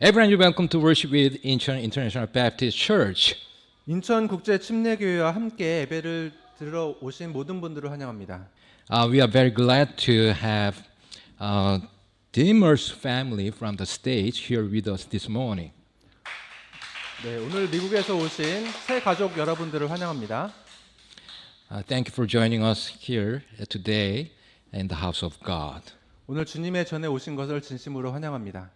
Everyone, you're welcome to worship with Incheon International Baptist Church. 인천국제침례교회와 함께 예배를 들어 오신 모든 분들을 환영합니다. We are very glad to have Dimmers family from the States here with us this morning. 네, 오늘 미국에서 오신 새 가족 여러분들을 환영합니다. Thank you for joining us here today in the house of God. 오늘 주님의 전에 오신 것을 진심으로 환영합니다.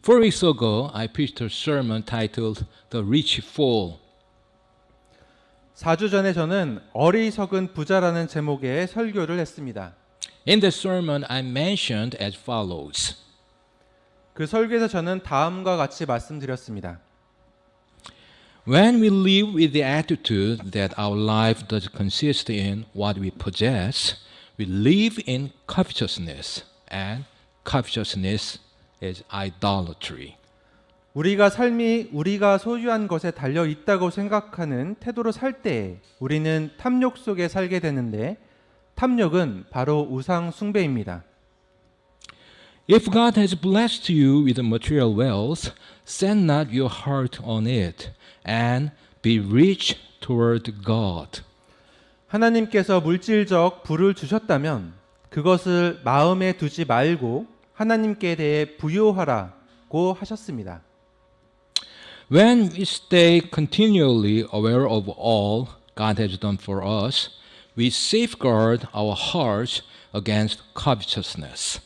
4 weeks ago, I preached a sermon titled The Rich Fool. 4주 전에 저는 어리석은 부자라는 제목의 설교를 했습니다. In the sermon, I mentioned as follows. 그 설교에서 저는 다음과 같이 말씀드렸습니다. When we live with the attitude that our life does consist in what we possess, we live in covetousness, and covetousness is idolatry. 우리가 삶이 우리가 소유한 것에 달려 있다고 생각하는 태도로 살 때 우리는 탐욕 속에 살게 되는데 탐욕은 바로 우상 숭배입니다. If God has blessed you with material wealth, set not your heart on it, and be rich toward God. 하나님께서 물질적 부를 주셨다면 그것을 마음에 두지 말고 하나님께 대해 부요하라고 하셨습니다. When we stay continually aware of all God has done for us, we safeguard our hearts against covetousness.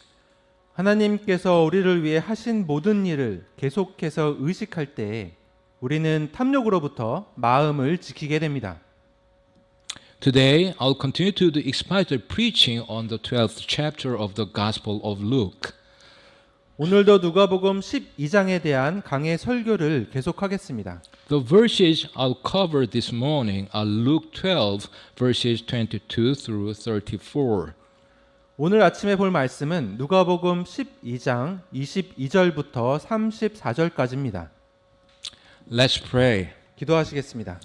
하나님께서 우리를 위해 하신 모든 일을 계속해서 의식할 때 우리는 탐욕으로부터 마음을 지키게 됩니다. Today, I'll continue to do expositor preaching on the 12th chapter of the Gospel of Luke. 오늘도 누가복음 12장에 대한 강해 설교를 계속하겠습니다. The verses I'll cover this morning are Luke 12, verses 22 through 34. 오늘 아침에 볼 말씀은 누가복음 12장 22절부터 34절까지입니다. Let's pray. 기도하시겠습니다.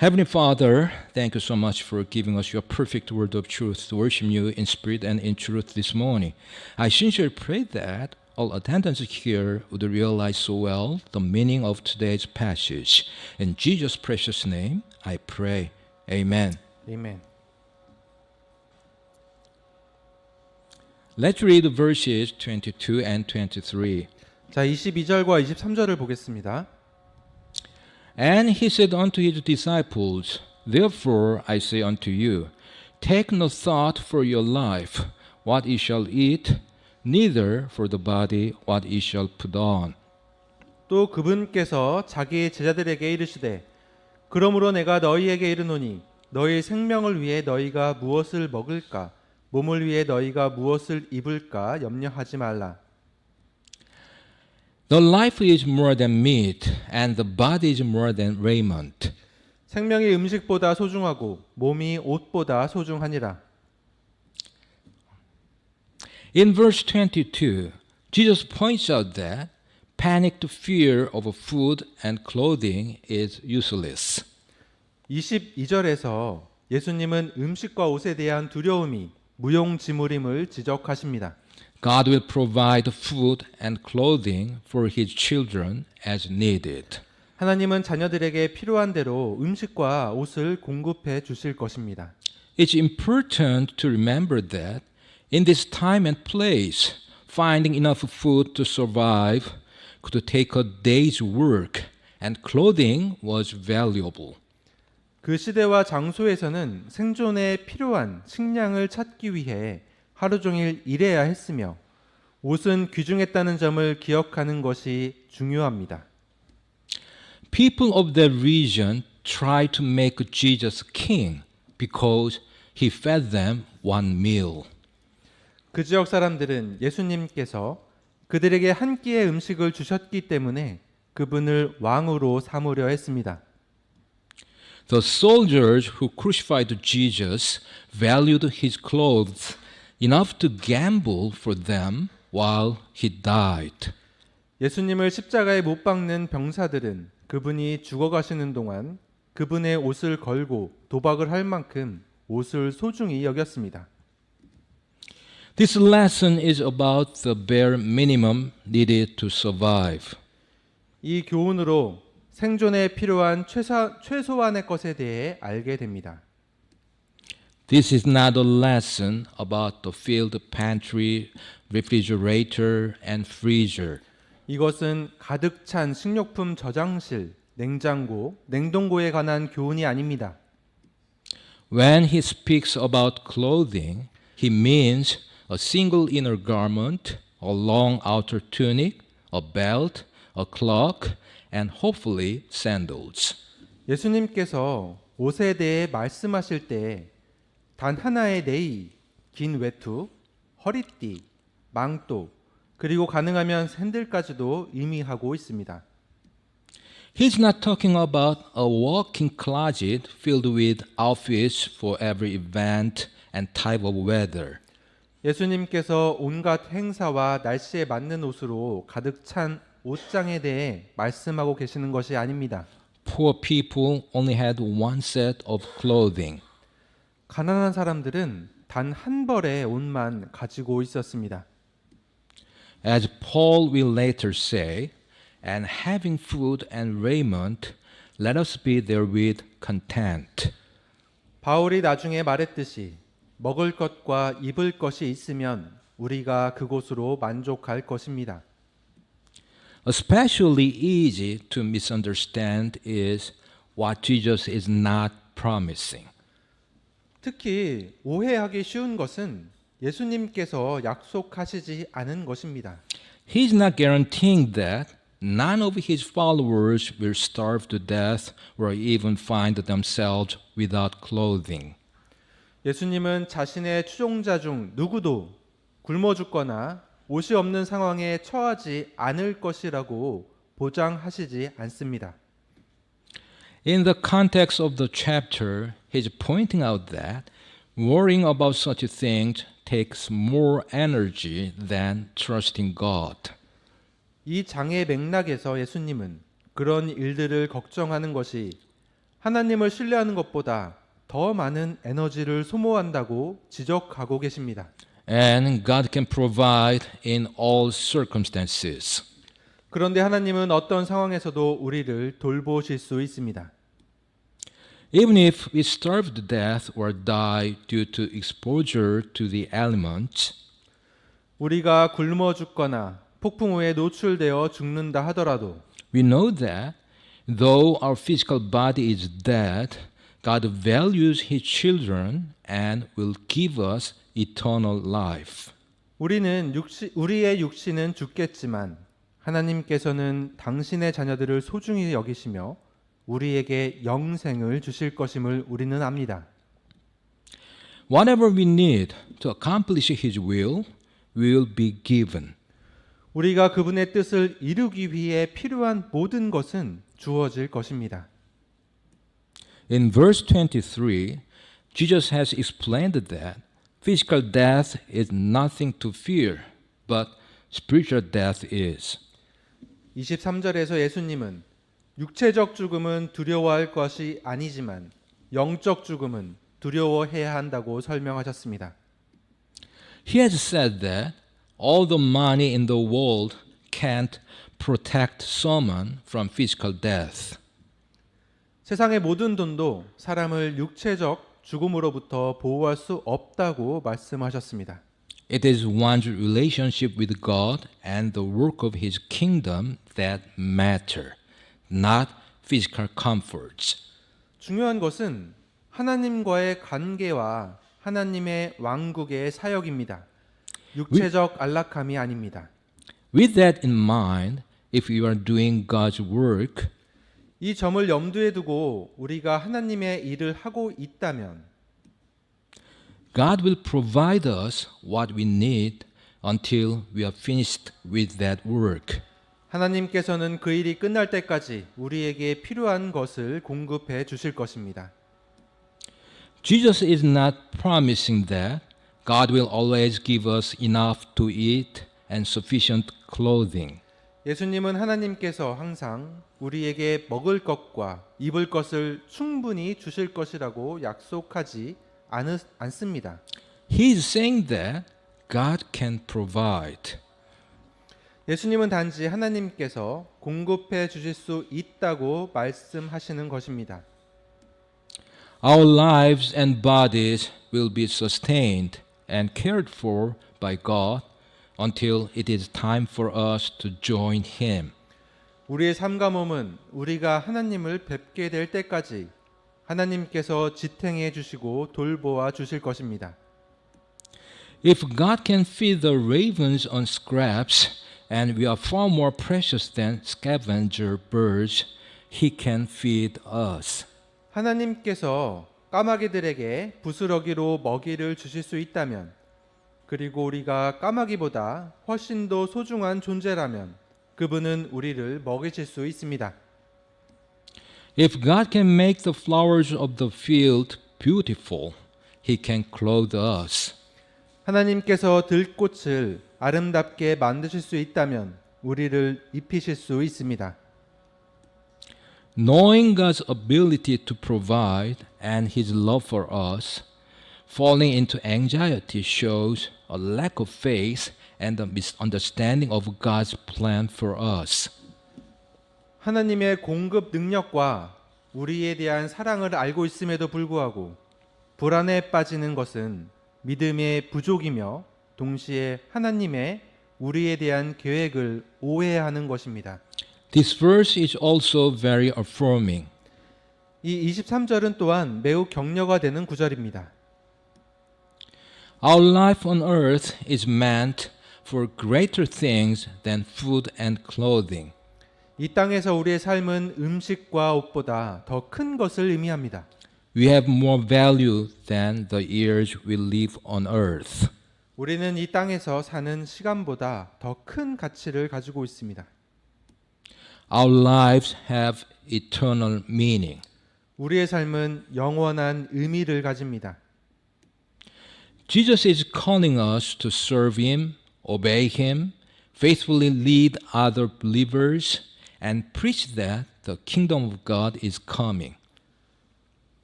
Heavenly Father, thank you so much for giving us your perfect word of truth to worship you in spirit and in truth this morning. I sincerely pray that all attendants here would realize so well the meaning of today's passage. In Jesus' precious name, I pray. Amen. 아멘. Let's read verses 22 and 23. 자, 22절과 23절을 보겠습니다. And he said unto his disciples, Therefore I say unto you, take no thought for your life, what ye shall eat, neither for the body what ye shall put on. 또 그분께서 자기 제자들에게 이르시되 그러므로 내가 너희에게 이르노니 너희 생명을 위해 너희가 무엇을 먹을까 몸을 위해 너희가 무엇을 입을까 염려하지 말라. The life is more than meat, and the body is more than raiment. 생명이 음식보다 소중하고 몸이 옷보다 소중하니라. In verse 22, Jesus points out that panicked fear of food and clothing is useless. 22절에서 예수님은 음식과 옷에 대한 두려움이 무용지물임을 지적하십니다. God will provide food and clothing for his children as needed. 하나님은 자녀들에게 필요한 대로 음식과 옷을 공급해 주실 것입니다. It's important to remember that in this time and place, finding enough food to survive could take a day's work, and clothing was valuable. 그 시대와 장소에서는 생존에 필요한 식량을 찾기 위해 하루 종일 일해야 했으며 옷은 귀중했다는 점을 기억하는 것이 중요합니다. People of that region tried to make Jesus king because he fed them one meal. 그 지역 사람들은 예수님께서 그들에게 한 끼의 음식을 주셨기 때문에 그분을 왕으로 삼으려 했습니다. The soldiers who crucified Jesus valued his clothes enough to gamble for them while he died. 예수님을 십자가에 못 박는 병사들은 그분이 죽어가시는 동안 그분의 옷을 걸고 도박을 할 만큼 옷을 소중히 여겼습니다. This lesson is about the bare minimum needed to survive. 이 교훈으로 생존에 필요한 최소한의 것에 대해 알게 됩니다. This is not a lesson about the filled pantry, refrigerator, and freezer. 이것은 가득 찬 식료품 저장실, 냉장고, 냉동고에 관한 교훈이 아닙니다. When he speaks about clothing, he means a single inner garment, a long outer tunic, a belt, a cloak, and hopefully sandals. 예수님께서 옷에 대해 말씀하실 때 단 하나의 네이, 긴 외투, 허리띠, 망토, 그리고 가능하면 샌들까지도 의미하고 있습니다. He's not talking about a walk-in closet filled with outfits for every event and type of weather. 예수님께서 온갖 행사와 날씨에 맞는 옷으로 가득 찬 옷장에 대해 말씀하고 계시는 것이 아닙니다. Poor people only had one set of clothing. 가난한 사람들은 단 한 벌의 옷만 가지고 있었습니다. As Paul will later say, and having food and raiment, let us be therewith content. 바울이 나중에 말했듯이 먹을 것과 입을 것이 있으면 우리가 그곳으로 만족할 것입니다. Especially easy to misunderstand is what Jesus is not promising. 특히 오해하기 쉬운 것은 예수님께서 약속하시지 않은 것입니다. He's not guaranteeing that none of his followers will starve to death or even find themselves without clothing. 예수님은 자신의 추종자 중 누구도 굶어 죽거나 옷이 없는 상황에 처하지 않을 것이라고 보장하시지 않습니다. In the context of the chapter, he's pointing out that worrying about such things takes more energy than trusting God. 이 장의 맥락에서 예수님은 그런 일들을 걱정하는 것이 하나님을 신뢰하는 것보다 더 많은 에너지를 소모한다고 지적하고 계십니다. And God can provide in all circumstances. 그런데 하나님은 어떤 상황에서도 우리를 돌보실 수 있습니다. Even if we starve to death or die due to exposure to the elements, 우리가 굶어 죽거나 폭풍우에 노출되어 죽는다 하더라도 we know that though our physical body is dead, God values His children and will give us eternal life. 우리의 육신은 죽겠지만 하나님께서는 당신의 자녀들을 소중히 여기시며 우리에게 영생을 주실 것임을 우리는 압니다. Whatever we need to accomplish His will be given. 우리가 그분의 뜻을 이루기 위해 필요한 모든 것은 주어질 것입니다. In verse 23, Jesus has explained that physical death is nothing to fear, but spiritual death is. 23절에서 예수님은 육체적 죽음은 두려워할 것이 아니지만 영적 죽음은 두려워해야 한다고 설명하셨습니다. He has said that all the money in the world can't protect someone from physical death. 세상의 모든 돈도 사람을 육체적 죽음으로부터 보호할 수 없다고 말씀하셨습니다. It is one's relationship with God and the work of His kingdom that matter, not physical comforts. 중요한 것은 하나님과의 관계와 하나님의 왕국의 사역입니다. 육체적 안락함이 아닙니다. With that in mind, if you are doing God's work, 이 점을 염두에 두고 우리가 하나님의 일을 하고 있다면 God will provide us what we need until we are finished with that work. 하나님께서는 그 일이 끝날 때까지 우리에게 필요한 것을 공급해 주실 것입니다. Jesus is not promising that God will always give us enough to eat and sufficient clothing. 예수님은 하나님께서 항상 우리에게 먹을 것과 입을 것을 충분히 주실 것이라고 약속하지 않습니다. He is saying that God can provide. 예수님은 단지 하나님께서 공급해 주실 수 있다고 말씀하시는 것입니다. Our lives and bodies will be sustained and cared for by God until it is time for us to join Him. 우리의 삶과 몸은 우리가 하나님을 뵙게 될 때까지 하나님께서 지탱해 주시고 돌보아 주실 것입니다. If God can feed the ravens on scraps, and we are far more precious than scavenger birds, He can feed us. 하나님께서 까마귀들에게 부스러기로 먹이를 주실 수 있다면, 그리고 우리가 까마귀보다 훨씬 더 소중한 존재라면 그분은 우리를 먹이실 수 있습니다. If God can make the flowers of the field beautiful, He can clothe us. 하나님께서 들꽃을 아름답게 만드실 수 있다면 우리를 입히실 수 있습니다. Knowing God's ability to provide and His love for us, falling into anxiety shows a lack of faith and a misunderstanding of God's plan for us. 하나님의 공급 능력과 우리에 대한 사랑을 알고 있음에도 불구하고 불안에 빠지는 것은 믿음의 부족이며 동시에 하나님의 우리에 대한 계획을 오해하는 것입니다. This verse is also very affirming. 이 23절은 또한 매우 격려가 되는 구절입니다. Our life on earth is meant for greater things than food and clothing. 이 땅에서 우리의 삶은 음식과 옷보다 더 큰 것을 의미합니다. We have more value than the years we live on earth. 우리는 이 땅에서 사는 시간보다 더 큰 가치를 가지고 있습니다. Our lives have eternal meaning. 우리의 삶은 영원한 의미를 가집니다. Jesus is calling us to serve Him, obey Him, faithfully lead other believers, and preach that the kingdom of God is coming.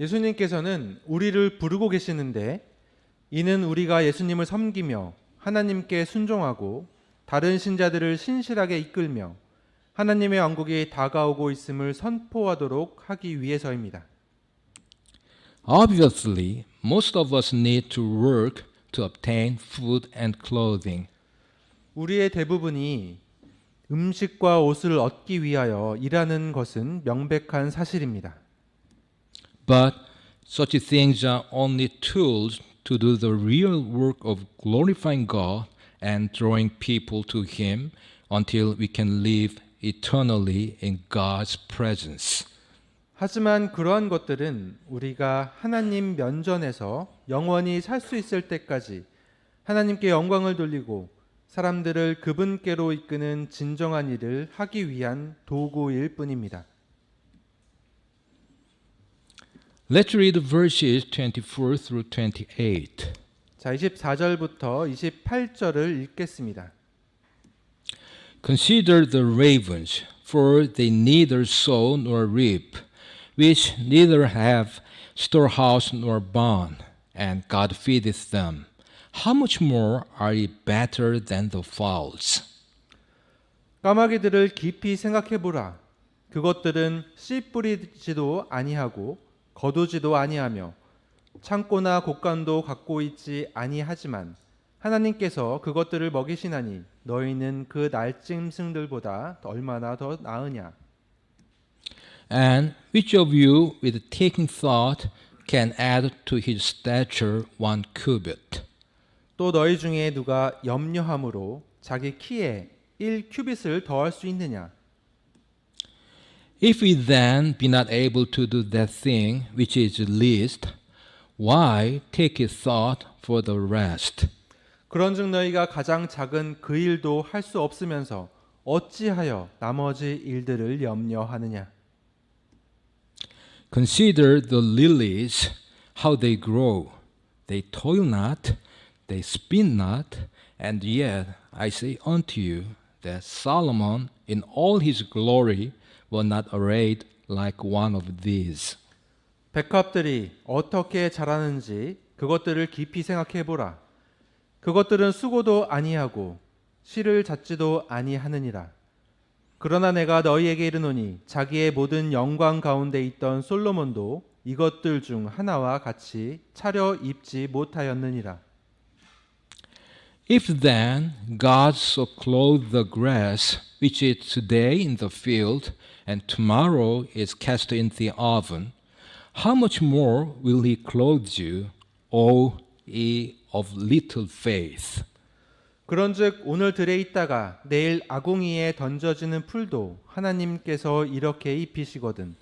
예수님께서는 우리를 부르고 계시는데 이는 우리가 예수님을 섬기며 하나님께 순종하고 다른 신자들을 신실하게 이끌며 하나님의 왕국이 다가오고 있음을 선포하도록 하기 위해서입니다. Obviously, most of us need to work to obtain food and clothing. 우리의 대부분이 음식과 옷을 얻기 위하여 일하는 것은 명백한 사실입니다. But such things are only tools to do the real work of glorifying God and drawing people to Him until we can live eternally in God's presence. 하지만 그러한 것들은 우리가 하나님 면전에서 영원히 살 수 있을 때까지 하나님께 영광을 돌리고 사람들을 그분께로 이끄는 진정한 일을 하기 위한 도구일 뿐입니다. Let's read verses 24 through 28. 자, 24절부터 28절을 읽겠습니다. Consider the ravens, for they neither sow nor reap, which neither have storehouse nor barn, and God feedeth them. How much more are ye better than the fowls? 까마귀들을 깊이 생각해 보라. 그것들은 씨 뿌리지도 아니하고 거두지도 아니하며 창고나 곡간도 갖고 있지 아니하지만 하나님께서 그것들을 먹이시나니 너희는 그 날짐승들보다 얼마나 더 나으냐. And which of you, with taking thought, can add to his stature 1 cubit? 또 너희 중에 누가 염려함으로 자기 키에 1큐빗을 더할 수 있느냐. If we then be not able to do that thing which is least, why take a thought for the rest? 그런즉 너희가 가장 작은 그 일도 할 수 없으면서 어찌하여 나머지 일들을 염려하느냐. Consider the lilies, how they grow. They toil not, they spin not, and yet I say unto you that Solomon in all his glory was not arrayed like one of these. 백합들이 어떻게 자라는지 그것들을 깊이 생각해 보라. 그것들은 수고도 아니하고 실을 잡지도 아니하느니라. 그러나 내가 너희에게 이르노니 자기의 모든 영광 가운데 있던 솔로몬도 이것들 중 하나와 같이 차려 입지 못하였느니라. If then God so clothe the grass, which is today in the field, and tomorrow is cast in the oven, how much more will he clothe you, O ye of little faith? 그런즉 오늘 들에 있다가 내일 아궁이에 던져지는 풀도 하나님께서 이렇게 입히시거든.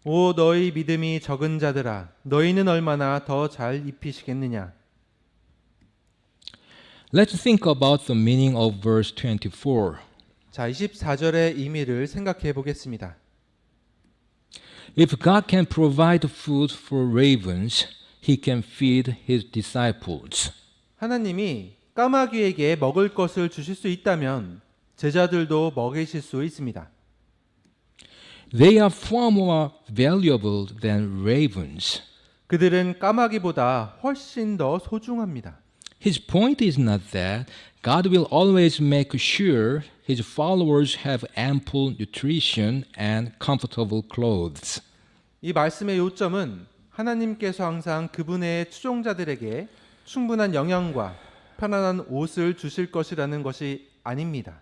오 너희 믿음이 적은 자들아, 너희는 얼마나 더 잘 입히시겠느냐. Let's think about the meaning of verse 24. 자, 24절의 의미를 생각해 보겠습니다. If God can provide food for ravens, he can feed his disciples. 하나님이 까마귀에게 먹을 것을 주실 수 있다면 제자들도 먹이실 수 있습니다. They are far more valuable than ravens. 그들은 까마귀보다 훨씬 더 소중합니다. His point is not that God will always make sure his followers have ample nutrition and comfortable clothes. 이 말씀의 요점은 하나님께서 항상 그분의 추종자들에게 충분한 영양과 편안한 옷을 주실 것이라는 것이 아닙니다.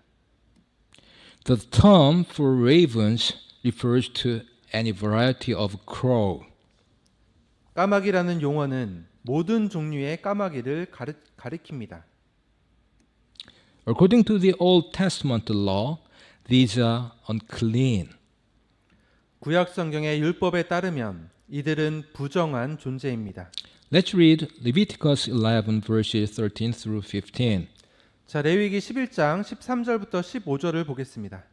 The term for ravens refers to any variety of crow. 까마귀라는 용어는 모든 종류의 까마귀를 가리킵니다. According to the Old Testament law, these are unclean. 구약 성경의 율법에 따르면 이들은 부정한 존재입니다. Let's read Leviticus 11 verses 13 through 15. 자, 레위기 11장 13절부터 15절을 보겠습니다.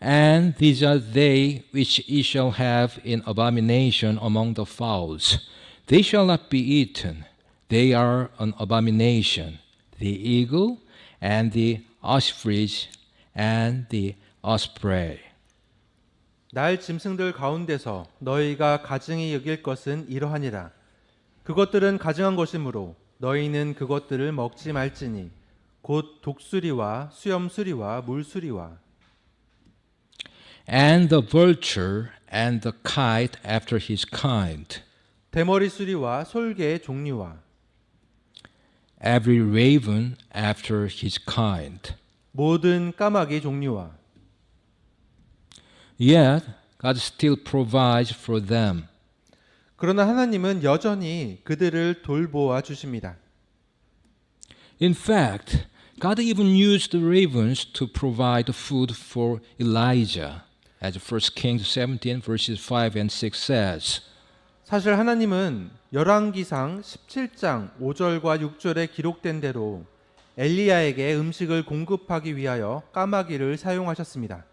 And these are they which ye shall have in abomination among the fowls. They shall not be eaten. They are an abomination. The eagle and the osprey and the osprey. 날 짐승들 가운데서 너희가 가증히 여길 것은 이러하니라. 그것들은 가증한 것이므로 너희는 그것들을 먹지 말지니 곧 독수리와 수염수리와 물수리와 And the vulture and the kite after his kind. 대머리 수리와 솔개의 종류와 Every raven after his kind. 모든 까마귀 종류와 Yet God still provides for them. 그러나 하나님은 여전히 그들을 돌보아 주십니다. In fact, God even used the ravens to provide food for Elijah, as 1 Kings 17 verses 5 and 6 says. 사실 하나님은 열왕기상 17장 5절과 6절에 기록된 대로 엘리야에게 음식을 공급하기 위하여 까마귀를 사용하셨습니다.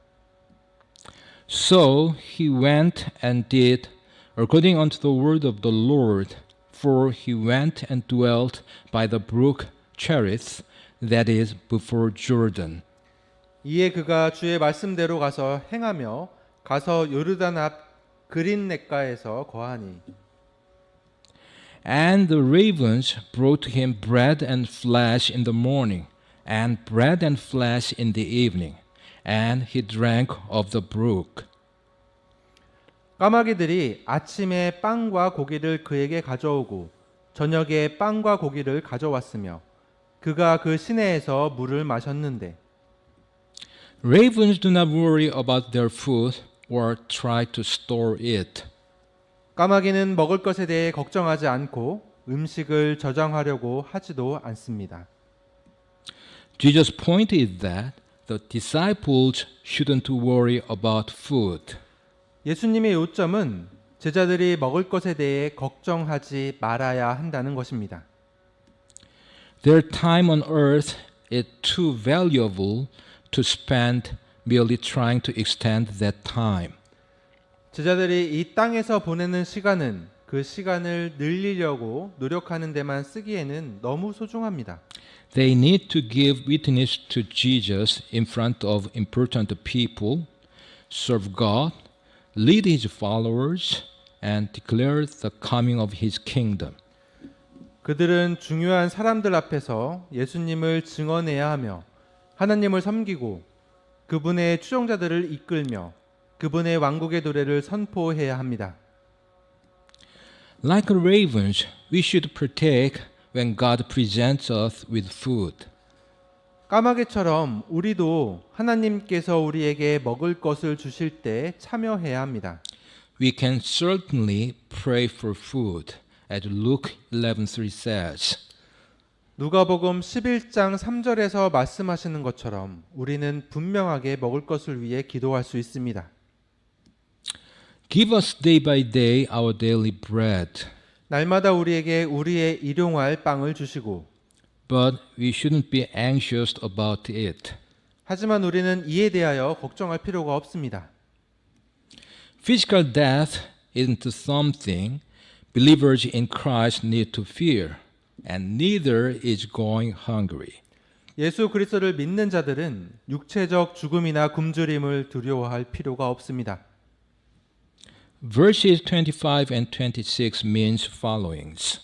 So he went and did according unto the word of the Lord, for he went and dwelt by the brook Cherith, that is before Jordan. 이에 그가 주의 말씀대로 가서 행하며 가서 요르단 앞 그린냇가에서 거하니 And the ravens brought to him bread and flesh in the morning, and bread and flesh in the evening, and he drank of the brook. 까마귀들이 아침에 빵과 고기를 그에게 가져오고 저녁에 빵과 고기를 가져왔으며 그가 그 시내에서 물을 마셨는데 Ravens do not worry about their food or try to store it. 까마귀는 먹을 것에 대해 걱정하지 않고 음식을 저장하려고 하지도 않습니다. Jesus' point is that the disciples shouldn't worry about food. 예수님의 요점은 제자들이 먹을 것에 대해 걱정하지 말아야 한다는 것입니다. Their time on earth is too valuable to spend merely trying to extend that time. 제자들이 이 땅에서 보내는 시간은 그 시간을 늘리려고 노력하는 데만 쓰기에는 너무 소중합니다. They need to give witness to Jesus in front of important people, serve God, lead his followers, and declare the coming of his kingdom. 그들은 중요한 사람들 앞에서 예수님을 증언해야 하며 하나님을 섬기고 그분의 추종자들을 이끌며 그분의 왕국의 노래를 선포해야 합니다. Like ravens, we should partake when God presents us with food. 까마귀처럼 우리도 하나님께서 우리에게 먹을 것을 주실 때 참여해야 합니다. We can certainly pray for food, as Luke 11:3 says. 누가복음 11장 3절에서 말씀하시는 것처럼 우리는 분명하게 먹을 것을 위해 기도할 수 있습니다. Give us day by day our daily bread. 날마다 우리에게 우리의 일용할 빵을 주시고 But we shouldn't be anxious about it. 하지만 우리는 이에 대하여 걱정할 필요가 없습니다. Physical death isn't something believers in Christ need to fear, and neither is going hungry. 예수 그리스도를 믿는 자들은 육체적 죽음이나 굶주림을 두려워할 필요가 없습니다. Verses 25 and 26 means followings.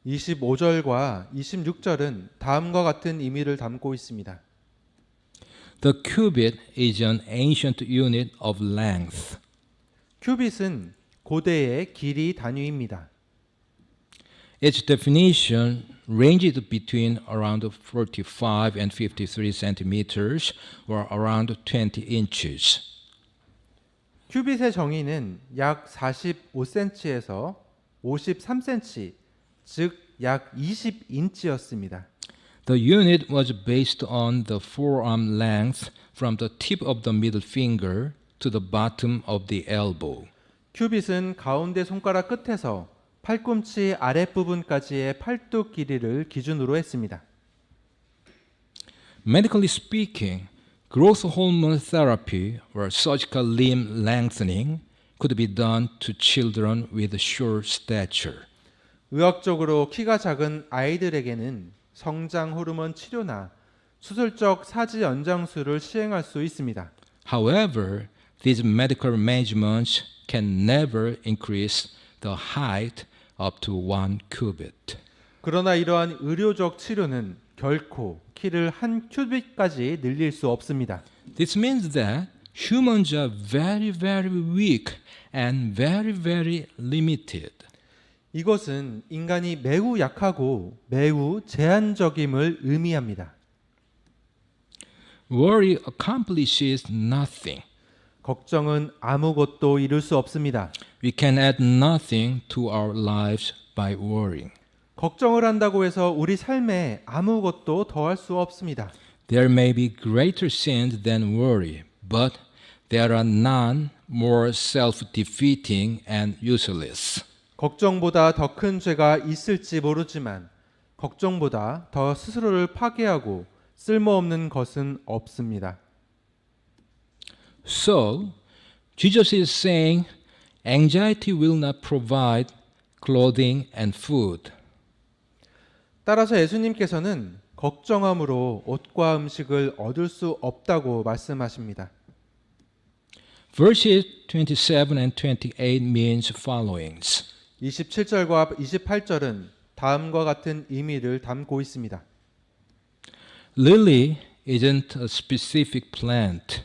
25절과 26절은 다음과 같은 의미를 담고 있습니다. The cubit is an ancient unit of length. 큐빗은 고대의 길이 단위입니다. Its definition ranged between around 45 and 53 centimeters or around 20 inches. 큐빗의 정의는 약 45cm에서 53cm, 즉 약 20인치였습니다. The unit was based on the forearm length from the tip of the middle finger to the bottom of the elbow. 큐빗은 가운데 손가락 끝에서 팔꿈치 아랫부분까지의 팔뚝 길이를 기준으로 했습니다. Medically speaking, growth hormone therapy or surgical limb lengthening could be done to children with short stature. 의학적으로 키가 작은 아이들에게는 성장 호르몬 치료나 수술적 사지 연장술을 시행할 수 있습니다. However, these medical arrangements can never increase the height up to 1 cubit. 그러나 이러한 의료적 치료는 결코 키를 한 큐빗까지 늘릴 수 없습니다. This means that humans are very, very weak and very, very limited. 이것은 인간이 매우 약하고 매우 제한적임을 의미합니다. Worry accomplishes nothing. 걱정은 아무것도 이룰 수 없습니다. We can add nothing to our lives by worrying. 걱정을 한다고 해서 우리 삶에 아무것도 더할 수 없습니다. There may be greater sins than worry, but there are none more self-defeating and useless. 걱정보다 더 큰 죄가 있을지 모르지만 걱정보다 더 스스로를 파괴하고 쓸모없는 것은 없습니다. So, Jesus is saying, anxiety will not provide clothing and food. 따라서 예수님께서는 걱정함으로 옷과 음식을 얻을 수 없다고 말씀하십니다. Verses 27 and 28 means followings. 27절과 28절은 다음과 같은 의미를 담고 있습니다. Lily isn't a specific plant.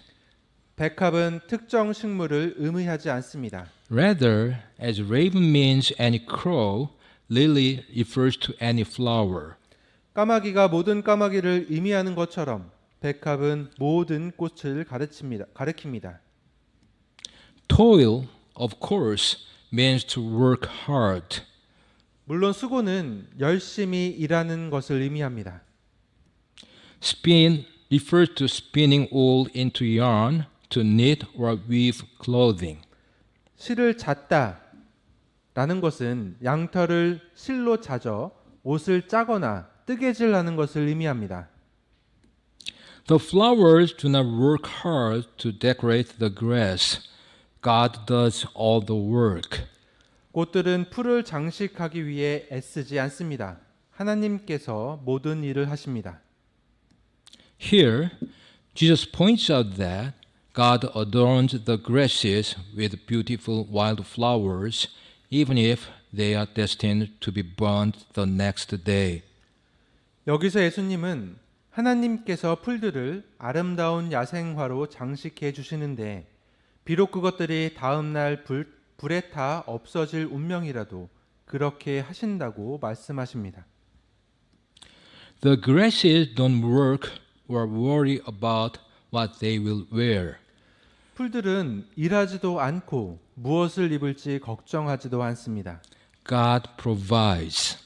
백합은 특정 식물을 의미하지 않습니다. Rather, as raven means any crow, lily refers to any flower. 까마귀가 모든 까마귀를 의미하는 것처럼 백합은 모든 꽃을 가리킵니다. Toil, of course, means to work hard. 물론 수고는 열심히 일하는 것을 의미합니다. Spin refers to spinning wool into yarn to knit or weave clothing. 실을 잣다 라는 것은 양털을 실로 자져 옷을 짜거나 뜨개질하는 것을 의미합니다. The flowers do not work hard to decorate the grass. God does all the work. 꽃들은 풀을 장식하기 위해 애쓰지 않습니다. 하나님께서 모든 일을 하십니다. Here, Jesus points out that God adorns the grasses with beautiful wild flowers, even if they are destined to be burned the next day. 여기서 예수님은 하나님께서 풀들을 아름다운 야생화로 장식해 주시는데 비록 그것들이 다음 날 불에 타 없어질 운명이라도 그렇게 하신다고 말씀하십니다. The grasses don't work or worry about what they will wear. 풀들은 일하지도 않고 무엇을 입을지 걱정하지도 않습니다. God provides.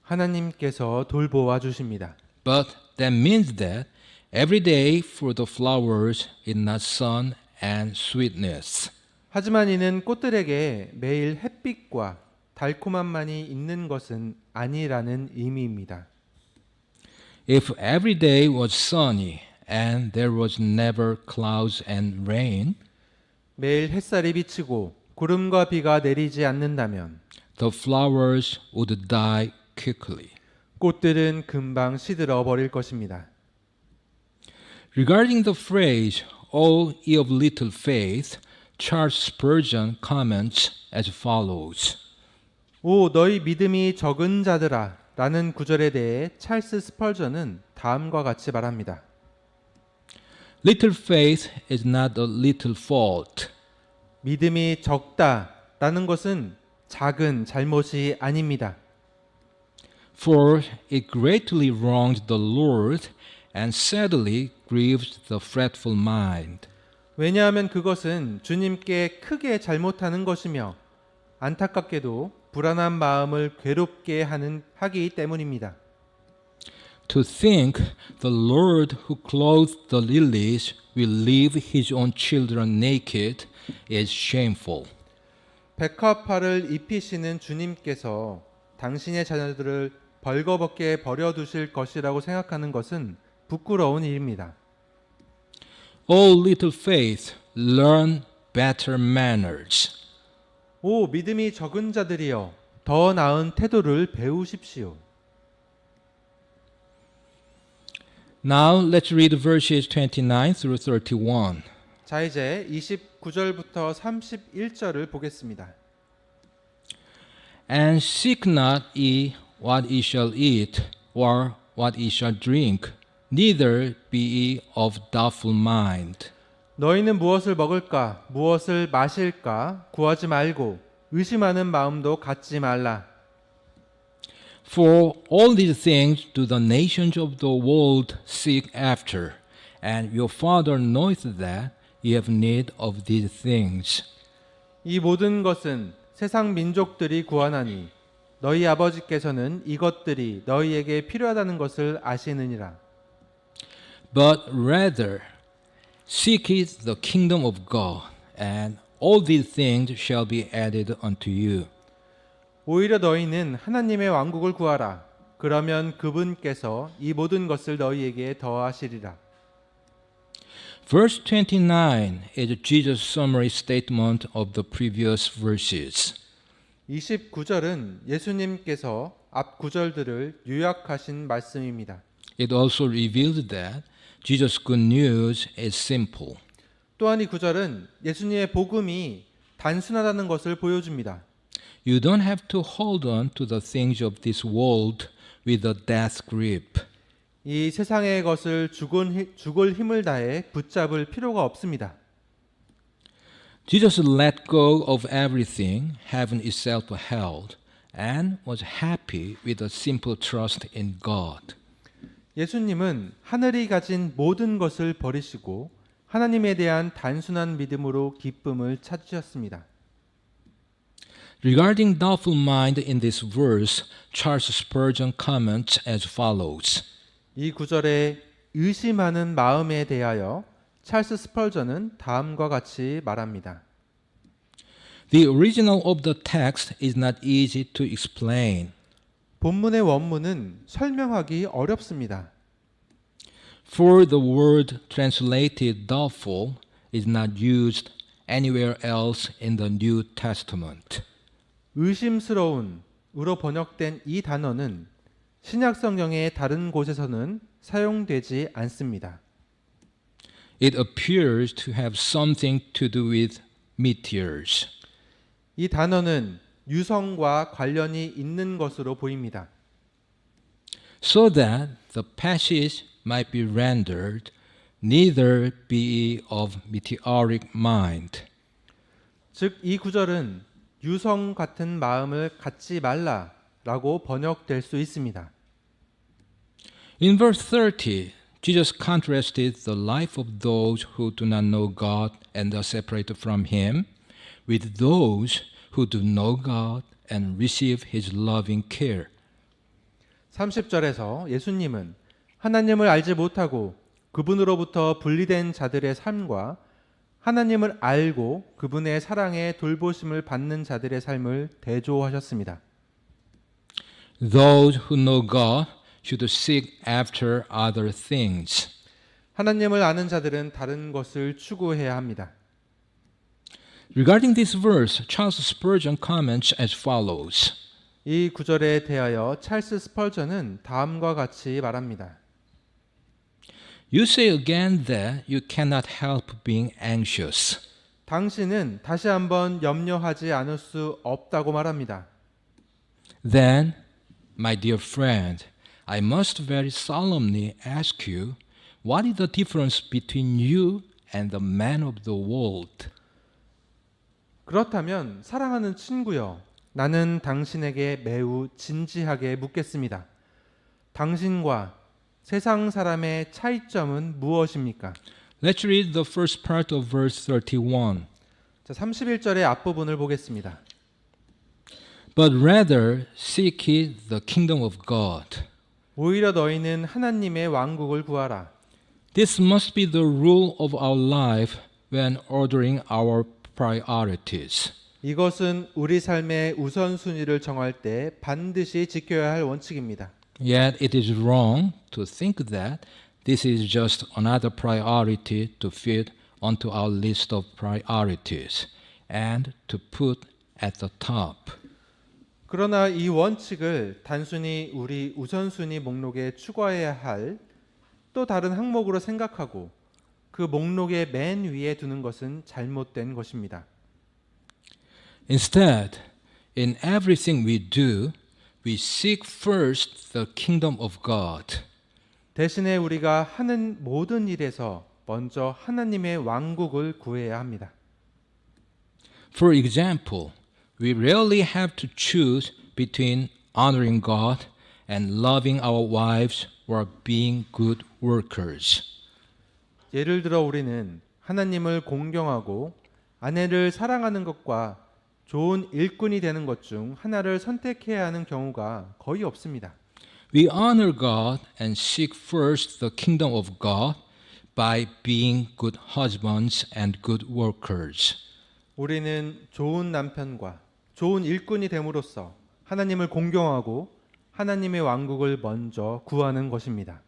하나님께서 돌보아 주십니다. But that means that every day for the flowers is not sun and sweetness. 하지만 이는 꽃들에게 매일 햇빛과 달콤함만이 있는 것은 아니라는 의미입니다. If every day was sunny and there was never clouds and rain, 매일 햇살이 비치고 구름과 비가 내리지 않는다면 the flowers would die quickly. 꽃들은 금방 시들어 버릴 것입니다. Regarding the phrase, "O ye of little faith," Charles Spurgeon comments as follows. 오 너희 믿음이 적은 자들아 라는 구절에 대해 찰스 스펄전은 다음과 같이 말합니다. Little faith is not a little fault. 믿음이 적다 라는 것은 작은 잘못이 아닙니다. For it greatly wronged the Lord and sadly grieved the fretful mind. 왜냐하면 그것은 주님께 크게 잘못하는 것이며 안타깝게도 불안한 마음을 괴롭게 하기 때문입니다. To think the Lord who clothed the lilies will leave his own children naked is shameful. 백합화를 입히시는 주님께서 당신의 자녀들을 벌거벗게 버려두실 것이라고 생각하는 것은 부끄러운 일입니다. O little faith, learn better manners. 오 믿음이 적은 자들이여 더 나은 태도를 배우십시오. Now let's read verses 29 through 31. 자 이제 29절부터 31절을 보겠습니다. And seek not ye what ye shall eat, or what ye shall drink, neither be ye of doubtful mind. 너희는 무엇을 먹을까 무엇을 마실까 구하지 말고 의심하는 마음도 갖지 말라. For all these things do the nations of the world seek after, and your Father knoweth that ye have need of these things. 이 모든 것은 세상 민족들이 구하나니 너희 아버지께서는 이것들이 너희에게 필요하다는 것을 아시느니라. But rather seek ye the kingdom of God, and all these things shall be added unto you. 오히려 너희는 하나님의 왕국을 구하라. 그러면 그분께서 이 모든 것을 너희에게 더하시리라. Verse 29 is Jesus' summary statement of the previous verses. 29절은 예수님께서 앞 구절들을 요약하신 말씀입니다. It also reveals that Jesus' good news is simple. 또한 이 구절은 예수님의 복음이 단순하다는 것을 보여줍니다. You don't have to hold on to the things of this world with a death grip. 이 세상의 것을 죽을 힘을 다해 붙잡을 필요가 없습니다. Jesus let go of everything heaven itself held and was happy with a simple trust in God. 예수님은 하늘이 가진 모든 것을 버리시고 하나님에 대한 단순한 믿음으로 기쁨을 찾으셨습니다. Regarding doubtful mind in this verse, Charles Spurgeon comments as follows. 이 구절에 의심하는 마음에 대하여 찰스 스펄전은 다음과 같이 말합니다. The original of the text is not easy to explain. 본문의 원문은 설명하기 어렵습니다. For the word translated doubtful is not used anywhere else in the New Testament. 의심스러운으로 번역된 이 단어는 신약 성경의 다른 곳에서는 사용되지 않습니다. It appears to have something to do with meteors. 이 단어는 유성과 관련이 있는 것으로 보입니다. So that the passage might be rendered, neither be ye of meteoric mind. 즉 이 구절은 유성 같은 마음을 갖지 말라라고 번역될 수 있습니다. In verse 30, Jesus contrasted the life of those who do not know God and are separated from Him with those who do know God and receive His loving care. 30절에서 예수님은 하나님을 알지 못하고 그분으로부터 분리된 자들의 삶과 하나님을 알고 그분의 사랑에 돌보심을 받는 자들의 삶을 대조하셨습니다. Those who know God should seek after other things. 하나님을 아는 자들은 다른 것을 추구해야 합니다. Regarding this verse, Charles Spurgeon comments as follows. 이 구절에 대하여 찰스 스펄전은 다음과 같이 말합니다. You say again that you cannot help being anxious. 당신은 다시 한번 염려하지 않을 수 없다고 말합니다. Then, my dear friend, I must very solemnly ask you, what is the difference between you and the man of the world? 그렇다면 사랑하는 친구여, 나는 당신에게 매우 진지하게 묻겠습니다. 당신과 세상 사람의 차이점은 무엇입니까? Let's read the first part of verse 31. 자, 31절의 앞부분을 보겠습니다. But rather seek ye the kingdom of God. 오히려 너희는 하나님의 왕국을 구하라. This must be the rule of our life when ordering our priorities. 이것은 우리 삶의 우선순위를 정할 때 반드시 지켜야 할 원칙입니다. Yet it is wrong to think that this is just another priority to fit onto our list of priorities and to put at the top. 그러나 이 원칙을 단순히 우리 우선순위 목록에 추가해야 할 또 다른 항목으로 생각하고 그 목록의 맨 위에 두는 것은 잘못된 것입니다. Instead, in everything we do, we seek first the kingdom of God. 대신에 우리가 하는 모든 일에서 먼저 하나님의 왕국을 구해야 합니다. For example, we rarely have to choose between honoring God and loving our wives or being good workers. 예를 들어 우리는 하나님을 공경하고 아내를 사랑하는 것과 좋은 일꾼이 되는 것 중 하나를 선택해야 하는 경우가 거의 없습니다. We honor God and seek first the kingdom of God by being good husbands and good workers. 우리는 좋은 남편과 좋은 일꾼이 됨으로써 하나님을 공경하고 하나님의 왕국을 먼저 구하는 것입니다.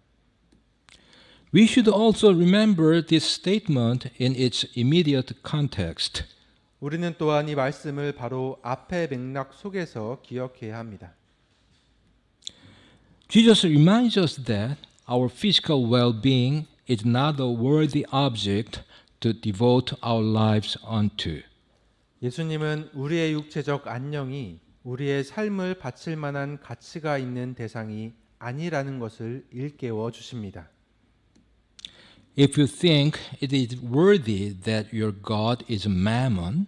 We should also remember this statement in its immediate context. 우리는 또한 이 말씀을 바로 앞의 맥락 속에서 기억해야 합니다. Jesus reminds us that our physical well-being is not a worthy object to devote our lives unto. 예수님은 우리의 육체적 안녕이 우리의 삶을 바칠 만한 가치가 있는 대상이 아니라는 것을 일깨워 주십니다. If you think it is worthy that your God is mammon,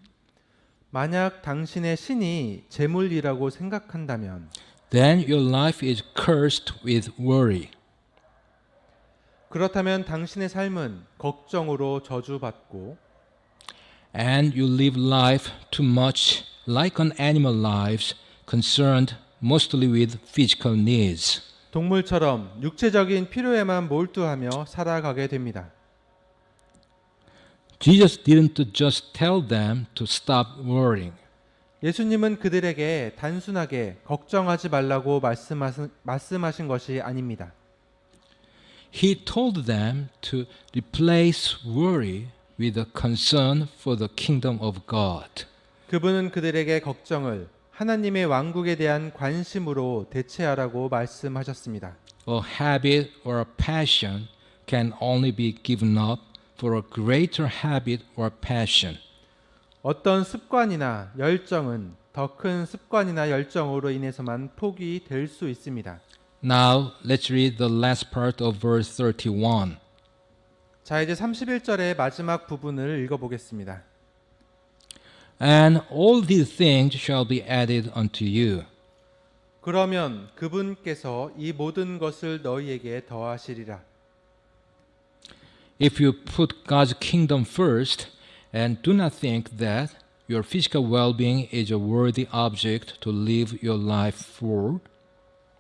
만약 당신의 신이 재물이라고 생각한다면 then your life is cursed with worry. 그렇다면 당신의 삶은 걱정으로 저주받고 And you live life too much like an animal lives concerned mostly with physical needs. 동물처럼 육체적인 필요에만 몰두하며 살아가게 됩니다. Jesus didn't just tell them to stop worrying. 예수님은 그들에게 단순하게 걱정하지 말라고 말씀하신 것이 아닙니다. He told them to replace worry with a concern for the kingdom of God. 그분은 그들에게 걱정을 하나님의 왕국에 대한 관심으로 대체하라고 말씀하셨습니다. A habit or a passion can only be given up for a greater habit or passion. 어떤 습관이나 열정은 더 큰 습관이나 열정으로 인해서만 포기될 수 있습니다. Now let's read the last part of verse 31. 자, 이제 31절의 마지막 부분을 읽어보겠습니다. And all these things shall be added unto you. 그러면 그분께서 이 모든 것을 너희에게 더하시리라. If you put God's kingdom first and do not think that your physical well-being is a worthy object to live your life for,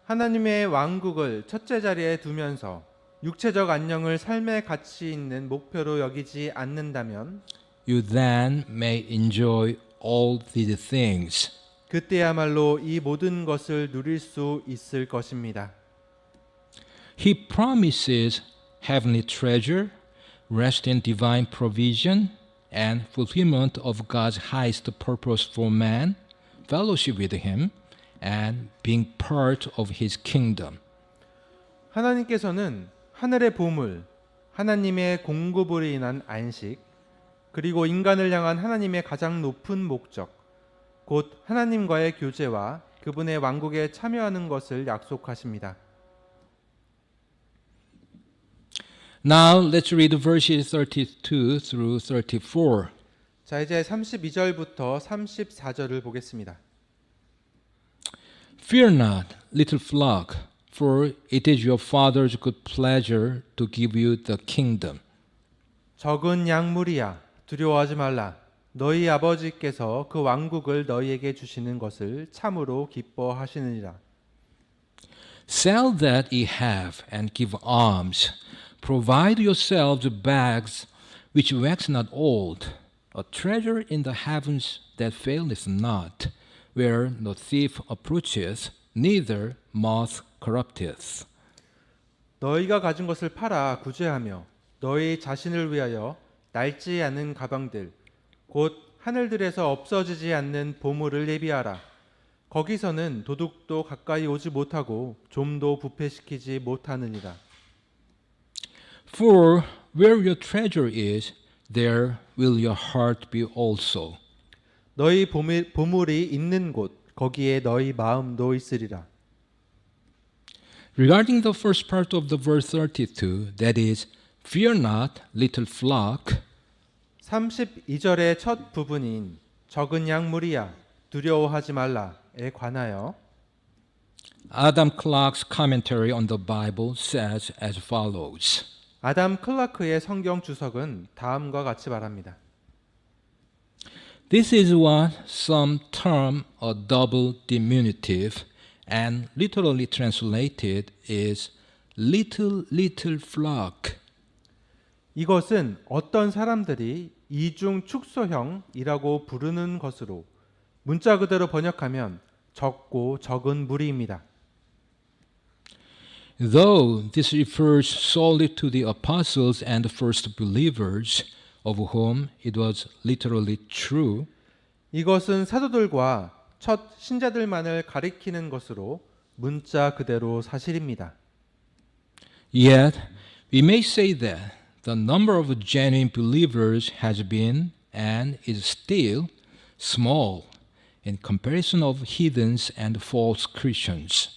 하나님의 왕국을 첫째 자리에 두면서 육체적 안녕을 삶의 가치 있는 목표로 여기지 않는다면 you then may enjoy all these things. 그때야말로 이 모든 것을 누릴 수 있을 것입니다. He promises heavenly treasure, rest in divine provision, and fulfillment of God's highest purpose for man, fellowship with Him, and being part of His kingdom. 하나님께서는 하늘의 보물, 하나님의 공급으로 인한 안식, 그리고 인간을 향한 하나님의 가장 높은 목적, 곧 하나님과의 교제와 그분의 왕국에 참여하는 것을 약속하십니다. Now let's read verses 32 through 34. 자, 이제 32절부터 34절을 보겠습니다. Fear not, little flock, for it is your Father's good pleasure to give you the kingdom. 적은 양무리야, 두려워하지 말라. 너희 아버지께서 그 왕국을 너희에게 주시는 것을 참으로 기뻐하시느니라. Sell that ye have and give alms. Provide yourselves bags which wax not old, a treasure in the heavens that faileth not, where no thief approacheth, neither moth corrupteth. 너희가 가진 것을 팔아 구제하며 너희 자신을 위하여 낡지 않은 가방들 곧 하늘들에서 없어지지 않는 보물을 예비하라. 거기서는 도둑도 가까이 오지 못하고 좀도 부패시키지 못하느니라. For where your treasure is, there will your heart be also. 너희 보물이 있는 곳 거기에 너희 마음도 있으리라. Regarding the first part of the verse 32, that is, fear not, little flock, 32절의 첫 부분인 적은 양 무리야 두려워하지 말라에 관하여 Adam Clarke's commentary on the Bible says as follows. 아담 클라크의 성경 주석은 다음과 같이 말합니다. This is what some term a double diminutive and literally translated is little flock. 이것은 어떤 사람들이 이중 축소형이라고 부르는 것으로 문자 그대로 번역하면 적고 적은 무리입니다. Though this refers solely to the apostles and first believers, of whom it was literally true, 이것은 사도들과 첫 신자들만을 가리키는 것으로 문자 그대로 사실입니다. yet we may say that the number of genuine believers has been and is still small in comparison of heathens and false Christians.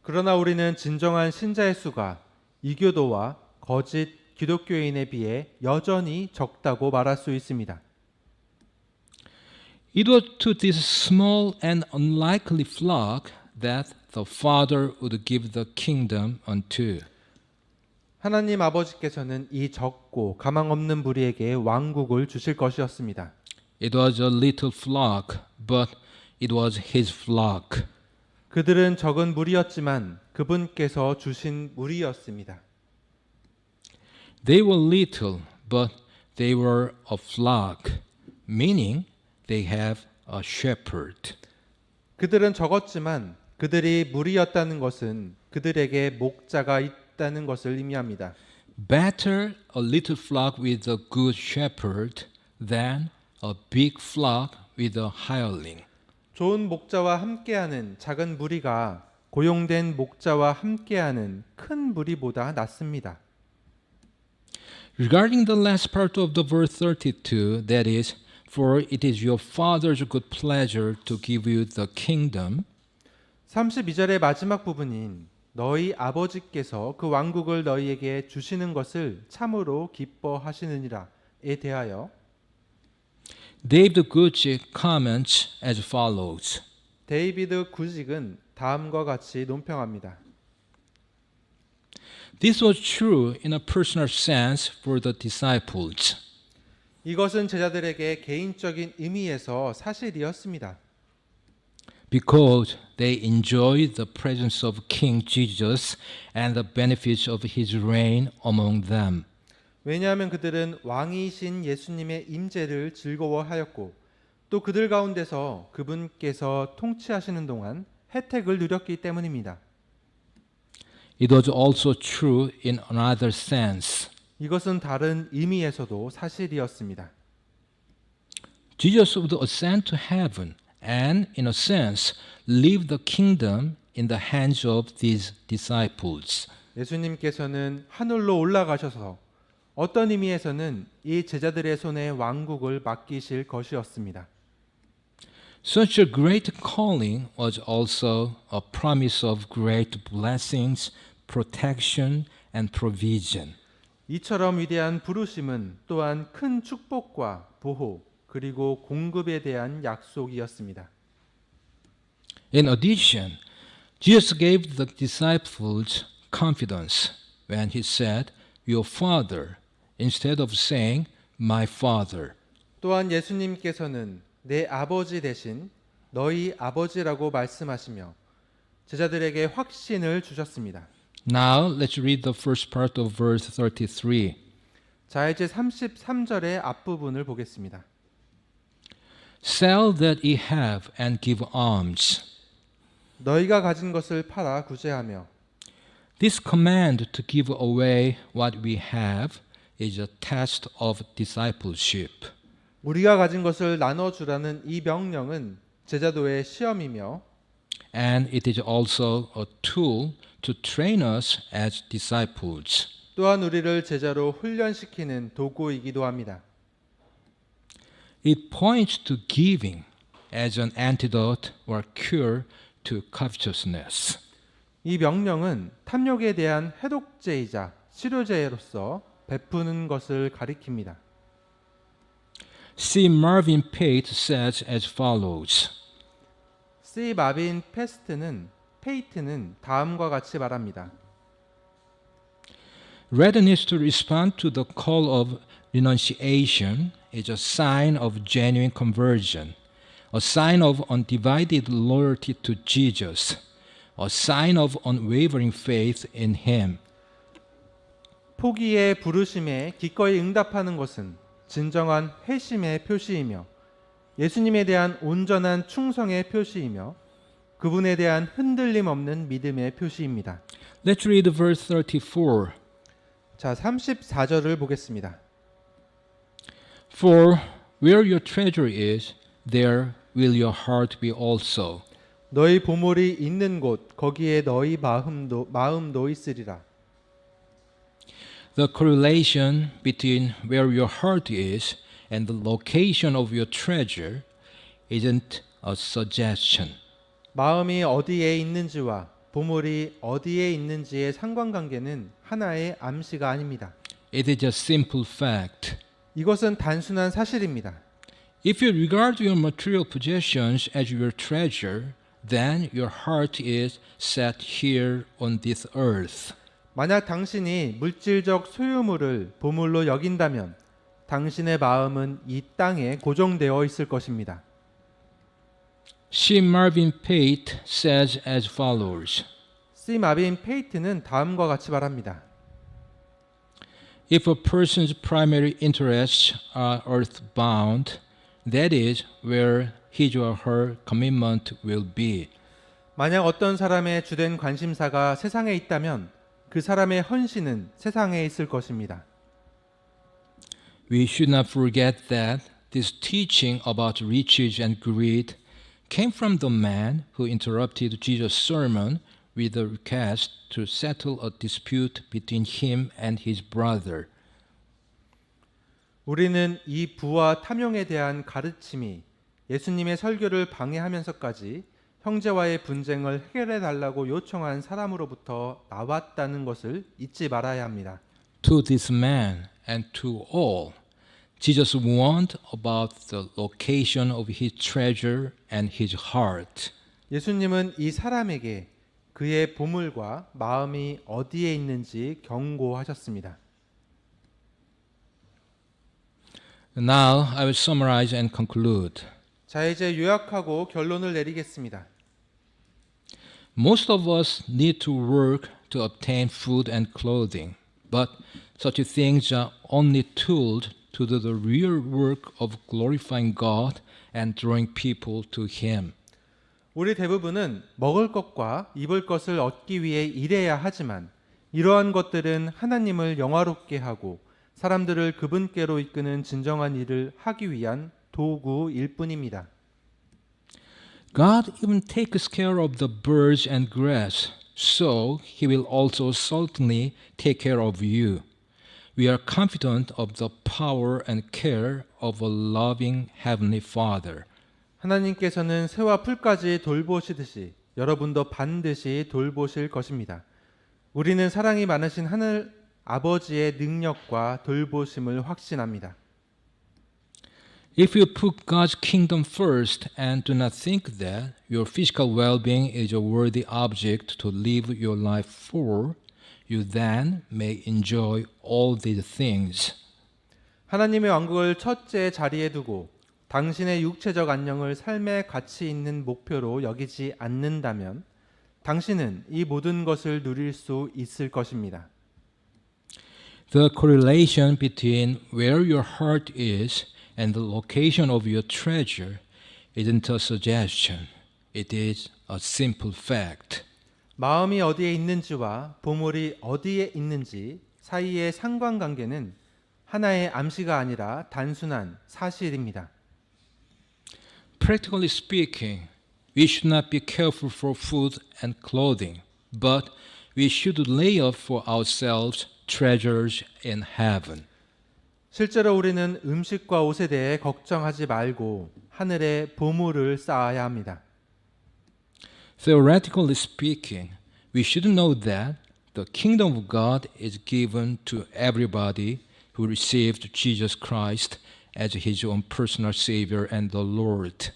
그러나 우리는 진정한 신자의 수가 이교도와 거짓 기독교인에 비해 여전히 적다고 말할 수 있습니다. It was to this small and unlikely flock that the Father would give the kingdom unto. 하나님 아버지께서는 이 적고 가망 없는 무리에게 왕국을 주실 것이었습니다. It was a little flock, but it was his flock. 그들은 적은 무리였지만 그분께서 주신 무리였습니다. They were little, but they were a flock, meaning they have a shepherd. 그들은 적었지만 그들이 무리였다는 것은 그들에게 목자가 있다는 것을 의미합니다. Better a little flock with a good shepherd than a big flock with a hireling. 좋은 목자와 함께하는 작은 무리가 고용된 목자와 함께하는 큰 무리보다 낫습니다. Regarding the last part of the verse 32, that is, For it is your Father's good pleasure to give you the kingdom. 32절의 마지막 부분인 너희 아버지께서 그 왕국을 너희에게 주시는 것을 참으로 기뻐하시느니라에 대하여 David Guzik comments as follows. 데이비드 구직은 다음과 같이 논평합니다. This was true in a personal sense for the disciples. 이것은 제자들에게 개인적인 의미에서 사실이었습니다. Because they enjoyed the presence of King Jesus and the benefits of his reign among them. 왜냐하면 그들은 왕이신 예수님의 임재를 즐거워하였고 또 그들 가운데서 그분께서 통치하시는 동안 혜택을 누렸기 때문입니다. It was also true in another sense. 이것은 다른 의미에서도 사실이었습니다. Jesus would ascend to heaven and, in a sense, leave the kingdom in the hands of these disciples. 예수님께서는 하늘로 올라가셔서 어떤 의미에서는 이 제자들의 손에 왕국을 맡기실 것이었습니다. Such a great calling was also a promise of great blessings, protection, and provision. 이처럼 위대한 부르심은 또한 큰 축복과 보호 그리고 공급에 대한 약속이었습니다. In addition, Jesus gave the disciples confidence when he said, "Your Father," instead of saying, "My Father." 또한 예수님께서는 내 아버지 대신 너희 아버지라고 말씀하시며 제자들에게 확신을 주셨습니다. Now let's read the first part of verse 33. 자, 이제 33절의 앞부분을 보겠습니다. Sell that ye have and give alms. 너희가 가진 것을 팔아 구제하며 This command to give away what we have is a test of discipleship. 우리가 가진 것을 나눠주라는 이 명령은 제자도의 시험이며 And it is also a tool to train us as disciples. 또한 우리를 제자로 훈련시키는 도구이기도 합니다. It points to giving as an antidote or cure to covetousness. 이 명령은 탐욕에 대한 해독제이자 치료제로서 베푸는 것을 가리킵니다. C. Marvin Pate says as follows. C. 마빈 페이트는 다음과 같이 말합니다. Readiness to respond to the call of renunciation is a sign of genuine conversion, a sign of undivided loyalty to Jesus, a sign of unwavering faith in Him. 포기의 부르심에 기꺼이 응답하는 것은 진정한 회심의 표시이며 예수님에 대한 온전한 충성의 표시이며 그분에 대한 흔들림 없는 믿음의 표시입니다. Let's read verse 34. 자, 34절을 보겠습니다. For where your treasure is, there will your heart be also. 너희 보물이 있는 곳 거기에 너희 마음도 있으리라. The correlation between where your heart is and the location of your treasure isn't a suggestion. 마음이 어디에 있는지와 보물이 어디에 있는지의 상관관계는 하나의 암시가 아닙니다. It is a simple fact. 이것은 단순한 사실입니다. If you regard your material possessions as your treasure, then your heart is set here on this earth. 만약 당신이 물질적 소유물을 보물로 여긴다면 당신의 마음은 이 땅에 고정되어 있을 것입니다. C. Marvin Pate says as follows. C. 마빈 페이트는 다음과 같이 말합니다. If a person's primary interests are earthbound, that is where his or her commitment will be. 만약 어떤 사람의 주된 관심사가 세상에 있다면 그 사람의 헌신은 세상에 있을 것입니다. We should not forget that this teaching about riches and greed came from the man who interrupted Jesus' sermon with a request to settle a dispute between him and his brother. 우리는 이 부와 탐욕에 대한 가르침이 예수님의 설교를 방해하면서까지 형제와의 분쟁을 해결해 달라고 요청한 사람으로부터 나왔다는 것을 잊지 말아야 합니다. To this man and to all, Jesus warned about the location of his treasure and his heart. 예수님은 이 사람에게 그의 보물과 마음이 어디에 있는지 경고하셨습니다. Now I will summarize and conclude. 자, 이제 요약하고 결론을 내리겠습니다. Most of us need to work to obtain food and clothing, but such things are only tools to do the real work of glorifying God and drawing people to Him. 우리 대부분은 먹을 것과 입을 것을 얻기 위해 일해야 하지만 이러한 것들은 하나님을 영화롭게 하고 사람들을 그분께로 이끄는 진정한 일을 하기 위한 도구일 뿐입니다. God even takes care of the birds and grass, so He will also certainly take care of you. We are confident of the power and care of a loving Heavenly Father. 하나님께서는 새와 풀까지 돌보시듯이 여러분도 반드시 돌보실 것입니다. 우리는 사랑이 많으신 하늘 아버지의 능력과 돌보심을 확신합니다. If you put God's kingdom first and do not think that your physical well-being is a worthy object to live your life for, you then may enjoy all these things. 하나님의 왕국을 첫째 자리에 두고 당신의 육체적 안녕을 삶의 가치 있는 목표로 여기지 않는다면 당신은 이 모든 것을 누릴 수 있을 것입니다. The correlation between where your heart is and the location of your treasure isn't a suggestion. It is a simple fact. 마음이 어디에 있는지와 보물이 어디에 있는지 사이의 상관관계는 하나의 암시가 아니라 단순한 사실입니다. Practically speaking, we should not be careful for food and clothing, but we should lay up for ourselves treasures in heaven. 실제로 우리는 음식과 옷에 대해 걱정하지 말고 하늘에 보물을 쌓아야 합니다. Theoretically speaking, we should know that the kingdom of God is given to everybody who received Jesus Christ as his own personal Savior and the Lord.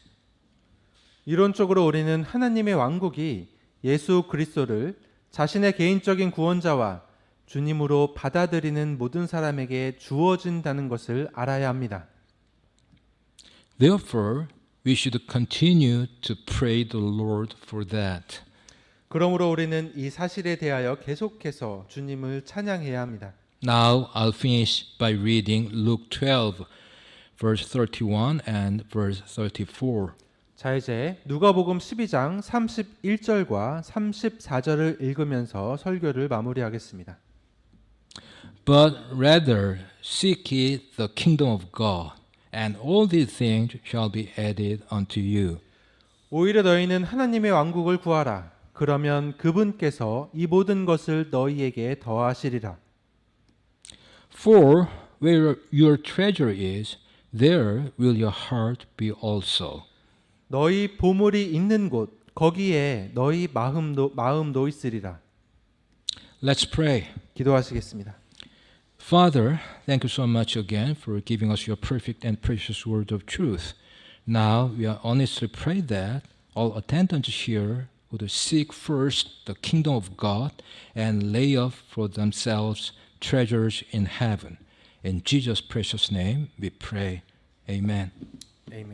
이론적으로 우리는 하나님의 왕국이 예수 그리스도를 자신의 개인적인 구원자와 주님으로 받아들이는 모든 사람에게 주어진다는 것을 알아야 합니다. Therefore, we should continue to pray the Lord for that. 그러므로 우리는 이 사실에 대하여 계속해서 주님을 찬양해야 합니다. Now I'll finish by reading Luke 12, verse 31 and verse 34. 자, 이제 누가복음 12장 31절과 34절을 읽으면서 설교를 마무리하겠습니다. But rather seek ye the kingdom of God, and all these things shall be added unto you. 오히려 너희는 하나님의 왕국을 구하라. 그러면 그분께서 이 모든 것을 너희에게 더하시리라. For where your treasure is, there will your heart be also. 너희 보물이 있는 곳 거기에 너희 마음도 있으리라. Let's pray. 기도하시겠습니다. Father, thank you so much again for giving us your perfect and precious word of truth. Now we are honestly pray that all attendants here would seek first the kingdom of God and lay up for themselves treasures in heaven. In Jesus' precious name we pray. Amen. 아멘.